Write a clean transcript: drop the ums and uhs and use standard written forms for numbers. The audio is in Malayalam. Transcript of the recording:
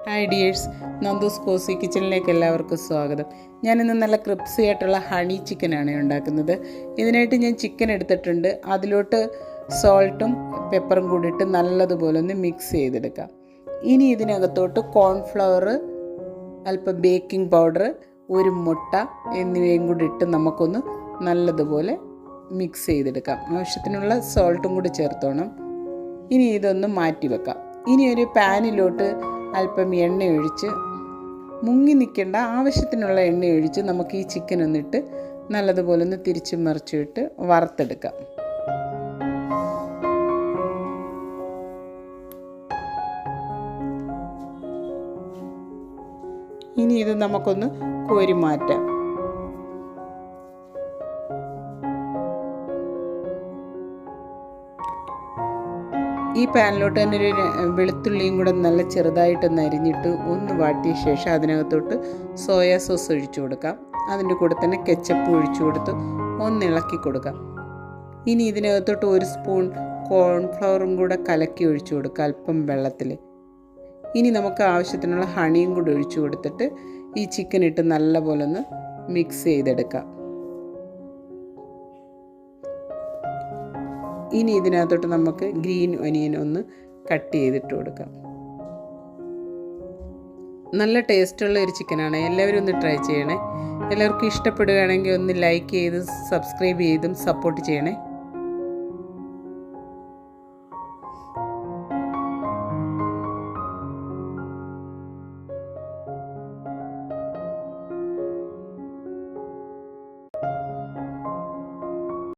ഹായ് ഡിയേഴ്സ്, നന്ദൂസ് കോസി കിച്ചണിലേക്ക് എല്ലാവർക്കും സ്വാഗതം. ഞാനിന്ന് നല്ല ക്രിപ്സി ആയിട്ടുള്ള ഹണി ചിക്കനാണ് ഉണ്ടാക്കുന്നത്. ഇതിനായിട്ട് ഞാൻ ചിക്കൻ എടുത്തിട്ടുണ്ട്. അതിലോട്ട് സോൾട്ടും പെപ്പറും കൂടിയിട്ട് നല്ലതുപോലെ ഒന്ന് മിക്സ് ചെയ്തെടുക്കാം. ഇനി ഇതിനകത്തോട്ട് കോൺഫ്ലവർ, അല്പം ബേക്കിംഗ് പൗഡർ, ഒരു മുട്ട എന്നിവയും കൂടി ഇട്ട് നമുക്കൊന്ന് നല്ലതുപോലെ മിക്സ് ചെയ്തെടുക്കാം. ആവശ്യത്തിനുള്ള സോൾട്ടും കൂടി ചേർത്തോണം. ഇനി ഇതൊന്ന് മാറ്റി വെക്കാം. ഇനി ഒരു പാനിലോട്ട് അല്പം എണ്ണ ഒഴിച്ച്, മുങ്ങി നിൽക്കേണ്ട, ആവശ്യത്തിനുള്ള എണ്ണ ഒഴിച്ച് നമുക്ക് ഈ ചിക്കൻ ഒന്നിട്ട് നല്ലതുപോലെ ഒന്ന് തിരിച്ചും മറിച്ചും ഇട്ട് വറുത്തെടുക്കാം. ഇനി ഇത് നമുക്കൊന്ന് കോരി മാറ്റാം. ഈ പാനിലോട്ട് തന്നെ ഒരു വെളുത്തുള്ളിയും കൂടെ നല്ല ചെറുതായിട്ടൊന്ന് അരിഞ്ഞിട്ട് ഒന്ന് വാട്ടിയ ശേഷം അതിനകത്തോട്ട് സോയാ സോസ് ഒഴിച്ചു കൊടുക്കാം. അതിൻ്റെ കൂടെ തന്നെ കെച്ചപ്പ് ഒഴിച്ചു കൊടുത്ത് ഒന്ന് ഇളക്കി കൊടുക്കാം. ഇനി ഇതിനകത്തോട്ട് ഒരു സ്പൂൺ കോൺഫ്ലവറും കൂടെ കലക്കി ഒഴിച്ചു കൊടുക്കാം, അല്പം വെള്ളത്തിൽ. ഇനി നമുക്ക് ആവശ്യത്തിനുള്ള ഹണിയും കൂടെ ഒഴിച്ചു കൊടുത്തിട്ട് ഈ ചിക്കൻ ഇട്ട് നല്ലപോലെ ഒന്ന് മിക്സ് ചെയ്തെടുക്കാം. ഇനി ഇതിനകത്തോട്ട് നമുക്ക് ഗ്രീൻ ഒനിയൻ ഒന്ന് കട്ട് ചെയ്തിട്ട് കൊടുക്കാം. നല്ല ടേസ്റ്റുള്ള ഒരു ചിക്കനാണ്. എല്ലാവരും ഒന്ന് ട്രൈ ചെയ്യണേ. എല്ലാവർക്കും ഇഷ്ടപ്പെടുകയാണെങ്കിൽ ഒന്ന് ലൈക്ക് ചെയ്ത് സബ്സ്ക്രൈബ് ചെയ്തും സപ്പോർട്ട് ചെയ്യണേ.